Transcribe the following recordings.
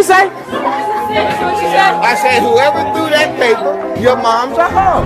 she say? I said, whoever threw that paper, your mom's a hoe.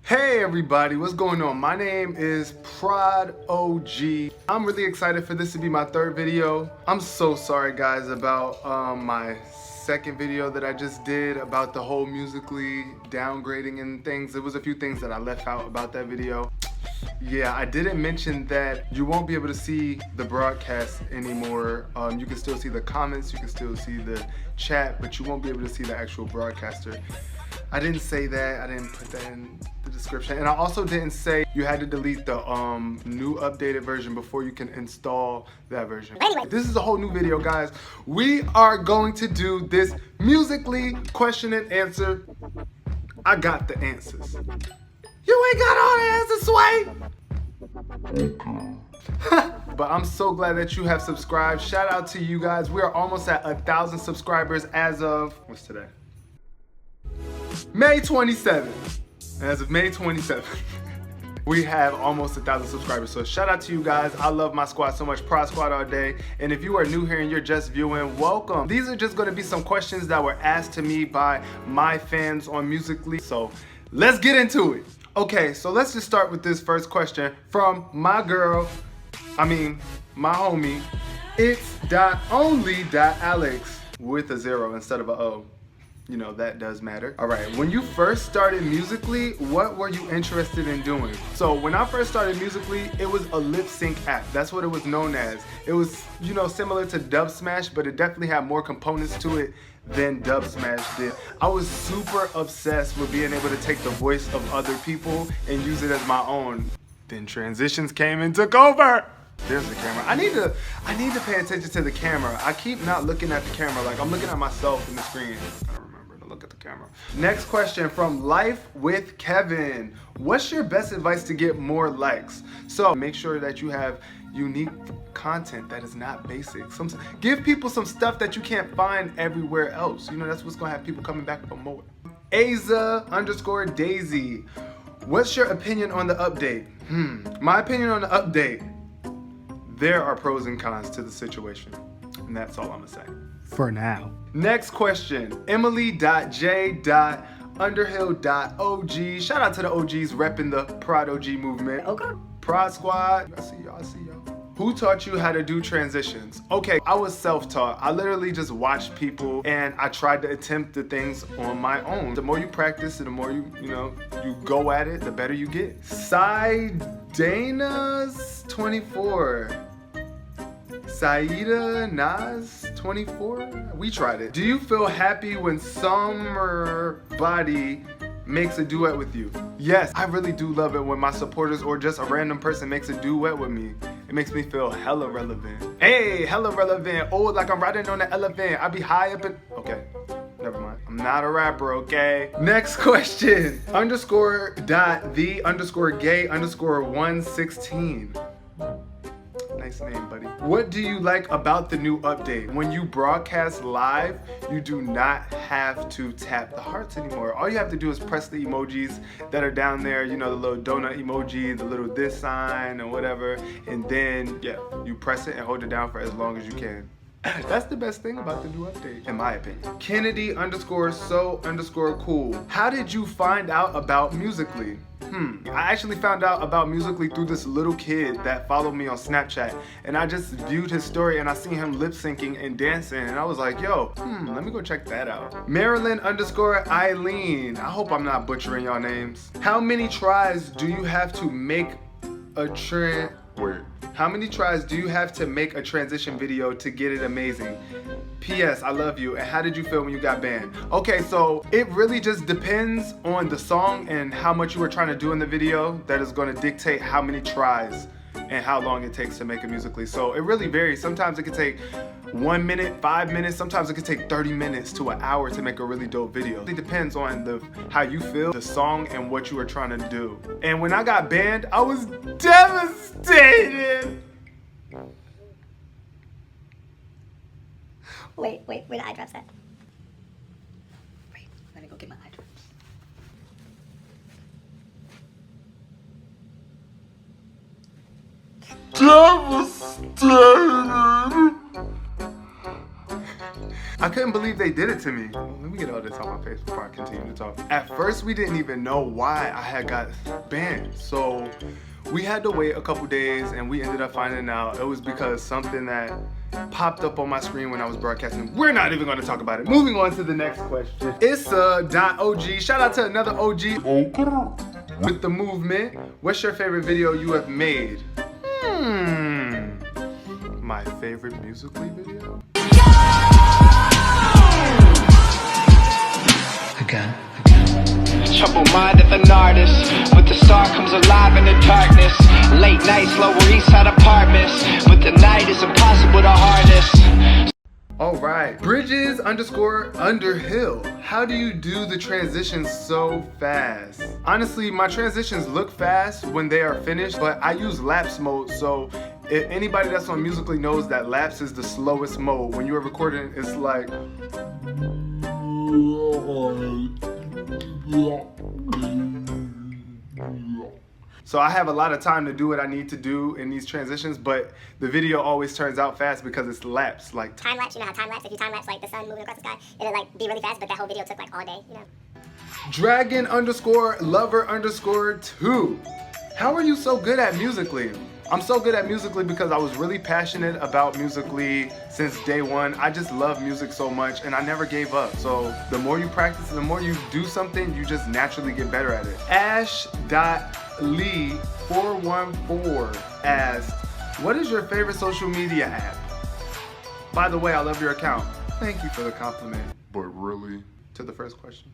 Hey everybody, what's going on? My name is Prod.OG. I'm really excited for this to be my third video. I'm so sorry guys about my second video that I just did about the whole musically downgrading and things. There was a few things that I left out about that video. Yeah, I didn't mention that you won't be able to see the broadcast anymore. You can still see the comments, you can still see the chat, but you won't be able to see the actual broadcaster. I didn't say that, I didn't put that in the description. And I also didn't say you had to delete the new updated version before you can install that version. Anyway, this is a whole new video, guys. We are going to do this musically question and answer. I got the answers. You ain't got all the answers, Sway. But I'm so glad that you have subscribed. Shout out to you guys. We are almost at 1,000 subscribers as of, what's today? May 27th. As of May 27th, we have almost 1,000 subscribers. So shout out to you guys. I love my squad so much. Prod Squad all day. And if you are new here and you're just viewing, welcome. These are just gonna be some questions that were asked to me by my fans on Musical.ly. So let's get into it. Okay, so let's just start with this first question from my girl, my homie. It's .only.alex with a 0 instead of a O. You know, that does matter. All right, when you first started Musical.ly, what were you interested in doing? So when I first started Musical.ly, it was a lip sync app. That's what it was known as. It was, you know, similar to Dub Smash, but it definitely had more components to it than Dub Smash did. I was super obsessed with being able to take the voice of other people and use it as my own. Then transitions came and took over. There's the camera. I need to pay attention to the camera. I keep not looking at the camera, like I'm looking at myself in the screen. Look at the camera. Next question from Life with Kevin. What's your best advice to get more likes? So make sure that you have unique content that is not basic. Give people some stuff that you can't find everywhere else. You know, that's what's gonna have people coming back for more. Aza_Daisy. What's your opinion on the update? My opinion on the update. There are pros and cons to the situation. And that's all I'm gonna say. For now. Next question, Emily.J.Underhill.OG. Shout out to the OGs repping the Prod.OG movement. Okay. Prod Squad. I see y'all, Who taught you how to do transitions? Okay, I was self-taught. I literally just watched people and I tried to attempt the things on my own. The more you practice, the more you go at it, the better you get. Sidanas24. Saida Nas 24. We tried it. Do you feel happy when Summerbody makes a duet with you? Yes, I really do love it when my supporters or just a random person makes a duet with me. It makes me feel hella relevant. Hey, hella relevant. Oh, like I'm riding on an elephant. I be high up in... Okay, never mind. I'm not a rapper, okay? Next question. _.the_gay_116. Nice name, buddy. What do you like about the new update? When you broadcast live, you do not have to tap the hearts anymore. All you have to do is press the emojis that are down there, you know, the little donut emoji, the little this sign and whatever, and then, yeah, you press it and hold it down for as long as you can. That's the best thing about the new update, in my opinion. Kennedy_so_cool. How did you find out about Musical.ly? I actually found out about Musical.ly through this little kid that followed me on Snapchat, and I just viewed his story and I seen him lip syncing and dancing, and I was like, yo, let me go check that out. Marilyn_Eileen. I hope I'm not butchering y'all names. How many tries do you have to make a How many tries do you have to make a transition video to get it amazing? P.S. I love you. And how did you feel when you got banned? Okay, so it really just depends on the song and how much you were trying to do in the video. That is going to dictate how many tries and how long it takes to make a Musical.ly. So it really varies. Sometimes it could take 1 minute, 5 minutes. Sometimes it could take 30 minutes to an hour to make a really dope video. It depends on how you feel, the song, and what you were trying to do. And when I got banned, I was devastated. Wait, where the eye drops at? Wait, let me go get my eye drops. I couldn't believe they did it to me. Let me get all this on my face before I continue to talk. At first, we didn't even know why I had got banned. So we had to wait a couple days and we ended up finding out it was because something that popped up on my screen when I was broadcasting. We're not even gonna talk about it. Moving on to the next question. Prod.OG, shout out to another OG with the movement. What's your favorite video you have made? My favorite Musical.ly video? Again. Trouble-minded an artist, but the star comes alive in the darkness. Late nights, Lower East Side apartments, but the night is impossible to harness. All right, Bridges_Underhill. How do you do the transitions so fast? Honestly, my transitions look fast when they are finished, but I use lapse mode, so if anybody that's on Musical.ly knows that lapse is the slowest mode. When you're recording, it's like... So I have a lot of time to do what I need to do in these transitions, but the video always turns out fast because it's lapse. Like Time lapse, you know how time lapse, if you time lapse like the sun moving across the sky, it'll like be really fast, but that whole video took like all day, you know. Dragon_Lover_2. How are you so good at Musical.ly? I'm so good at Musical.ly because I was really passionate about Musical.ly since day one. I just love music so much and I never gave up. So the more you practice and the more you do something, you just naturally get better at it. Ash.Lee414 asked, what is your favorite social media app? By the way, I love your account. Thank you for the compliment. But really? To the first question.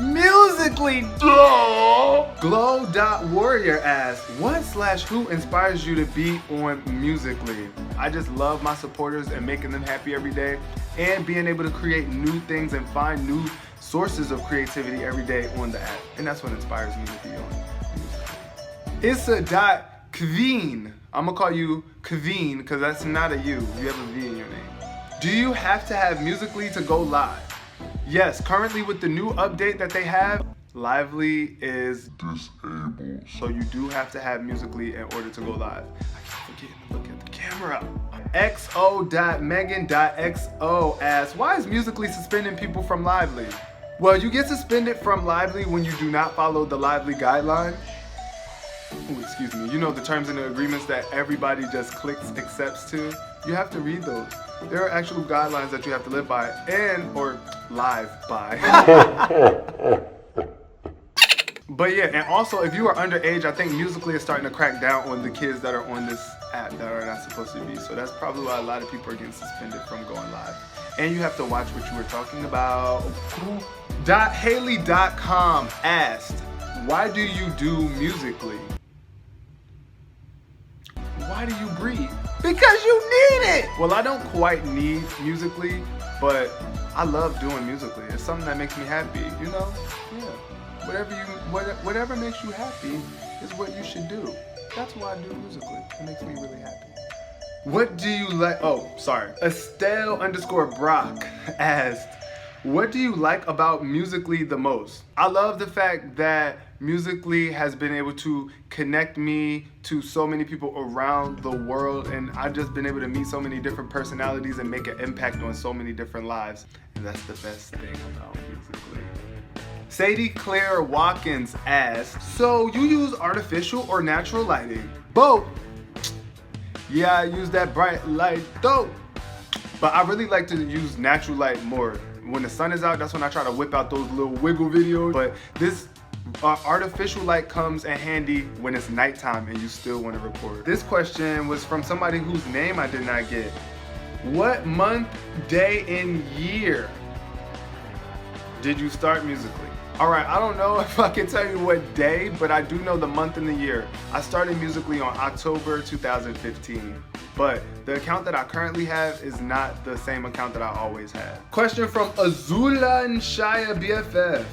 Musical.ly, duh! Glow.Warrior asks, what/who inspires you to be on Musical.ly? I just love my supporters and making them happy every day and being able to create new things and find new sources of creativity every day on the app. And that's what inspires me to be on Musical.ly. Issa.Kveen. I'm gonna call you Kveen because that's not a U. You have a V in your name. Do you have to have Musical.ly to go live? Yes, currently with the new update that they have, Lively is disabled. So you do have to have Musical.ly in order to go live. I keep forgetting to look at the camera. XO.Megan.XO asks, why is Musical.ly suspending people from Lively? Well, you get suspended from Lively when you do not follow the Lively guideline. Ooh, excuse me. You know the terms and the agreements that everybody just clicks accepts to? You have to read those. There are actual guidelines that you have to live by or live by. But yeah, and also if you are underage, I think Musical.ly is starting to crack down on the kids that are on this app that are not supposed to be. So that's probably why a lot of people are getting suspended from going live. And you have to watch what you were talking about. Haley.com asked, why do you do Musical.ly? Why do you breathe? Because you need it! Well, I don't quite need Musical.ly, but I love doing Musical.ly. It's something that makes me happy, you know? Yeah. Whatever makes you happy is what you should do. That's why I do Musical.ly. It makes me really happy. What do you like? Oh, sorry. Estelle_Brock asked, what do you like about Musical.ly the most? I love the fact that Musical.ly has been able to connect me to so many people around the world, and I've just been able to meet so many different personalities and make an impact on so many different lives. And that's the best thing about Musical.ly. Sadie Claire Watkins asked, so you use artificial or natural lighting? Both. Yeah, I use that bright light though. But I really like to use natural light more. When the sun is out, that's when I try to whip out those little wiggle videos. But this artificial light comes in handy when it's nighttime and you still want to record. This question was from somebody whose name I did not get. What month, day, and year did you start Musical.ly? All right, I don't know if I can tell you what day, but I do know the month and the year. I started Musical.ly on October 2015. But the account that I currently have is not the same account that I always had. Question from Azula and Shia BFF.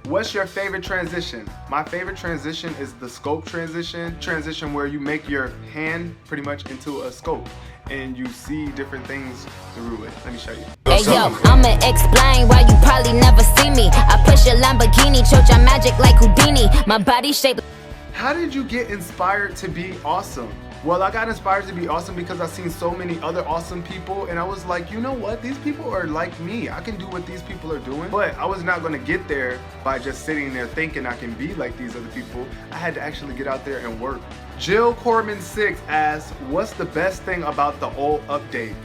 What's your favorite transition? My favorite transition is the scope transition where you make your hand pretty much into a scope and you see different things through it. Let me show you. Hey yo, I'ma explain why you probably never see me. I push a Lamborghini, choke your magic like Houdini. My body shaped. How did you get inspired to be awesome? Well, I got inspired to be awesome because I've seen so many other awesome people, and I was like, you know what? These people are like me. I can do what these people are doing. But I was not gonna get there by just sitting there thinking I can be like these other people. I had to actually get out there and work. Jill Corman 6 asks, what's the best thing about the old update?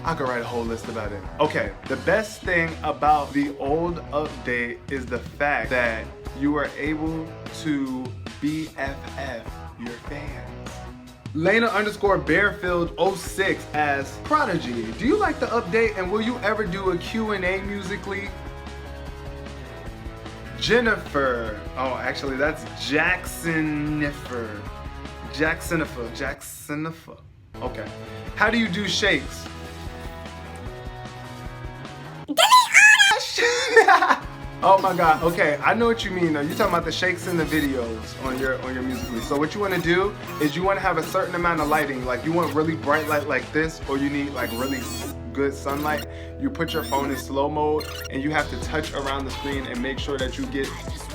I could write a whole list about it. Okay, the best thing about the old update is the fact that you are able to BFF your fans. Lena_Bearfield06 asks, Prod.OG, do you like the update and will you ever do a Q&A musically? Jennifer, oh actually that's Jacksonifer. Okay. How do you do shakes? Oh my god, okay, I know what you mean though. You're talking about the shakes in the videos on your musically. So what you want to do is you want to have a certain amount of lighting. Like you want really bright light like this, or you need like really good sunlight. You put your phone in slow mode and you have to touch around the screen and make sure that you get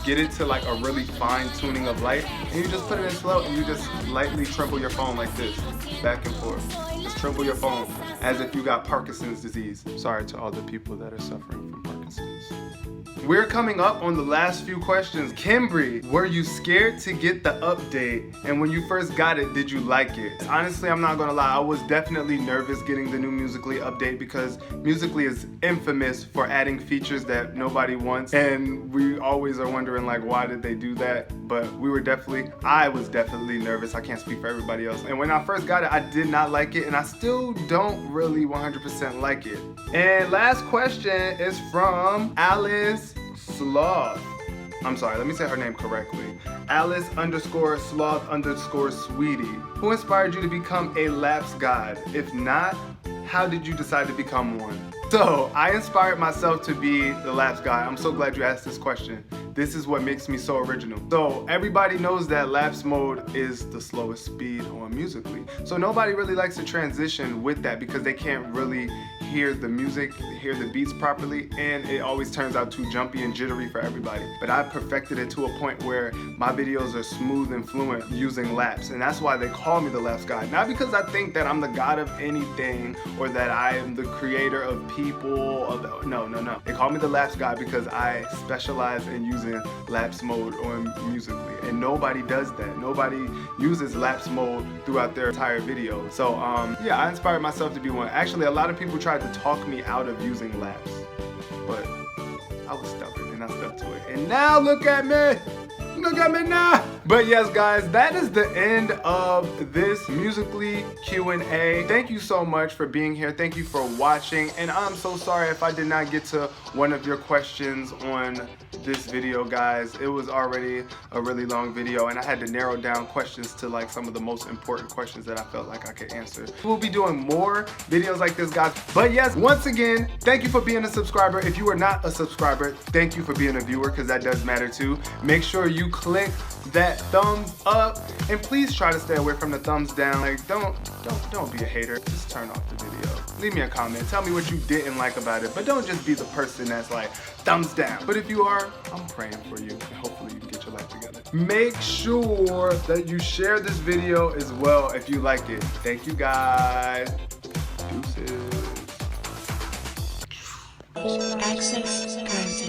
it to like a really fine tuning of light, and you just put it in slow and you just lightly tremble your phone like this, back and forth. Just tremble your phone as if you got Parkinson's disease. Sorry to all the people that are suffering from Parkinson's. We're coming up on the last few questions. Kimbry, were you scared to get the update? And when you first got it, did you like it? Honestly, I'm not gonna lie, I was definitely nervous getting the new Musically update because Musically is infamous for adding features that nobody wants. And we always are wondering like, why did they do that? But I was definitely nervous. I can't speak for everybody else. And when I first got it, I did not like it, and I still don't really 100% like it. And last question is from Alice Sloth. I'm sorry, let me say her name correctly. Alice_Sloth_Sweetie. Who inspired you to become a laps god? If not, how did you decide to become one? So, I inspired myself to be the laps god. I'm so glad you asked this question. This is what makes me so original. So everybody knows that laps mode is the slowest speed on Musically. So nobody really likes to transition with that because they can't really hear the music, hear the beats properly, and it always turns out too jumpy and jittery for everybody. But I perfected it to a point where my videos are smooth and fluent using laps, and that's why they call me the laps god. Not because I think that I'm the god of anything or that I am the creator of people. No. They call me the laps god because I specialize in using laps mode on Musically, and nobody does that. Nobody uses laps mode throughout their entire video. So yeah, I inspired myself to be one. Actually, a lot of people tried to talk me out of using laps, but I was stubborn and I stuck to it. And now look at me! Look at me now! But yes, guys, that is the end of this Musically Q&A. Thank you so much for being here. Thank you for watching. And I'm so sorry if I did not get to one of your questions on this video, guys. It was already a really long video and I had to narrow down questions to like some of the most important questions that I felt like I could answer. We'll be doing more videos like this, guys. But yes, once again, thank you for being a subscriber. If you are not a subscriber, thank you for being a viewer, because that does matter too. Make sure you click that thumbs up and please try to stay away from the thumbs down. Like don't be a hater. Just turn off the video. Leave me a comment. Tell me what you didn't like about it, but don't just be the person that's like thumbs down. But if you are, I'm praying for you and hopefully you can get your life together. Make sure that you share this video as well if you like it. Thank you, guys. Deuces. Access granted.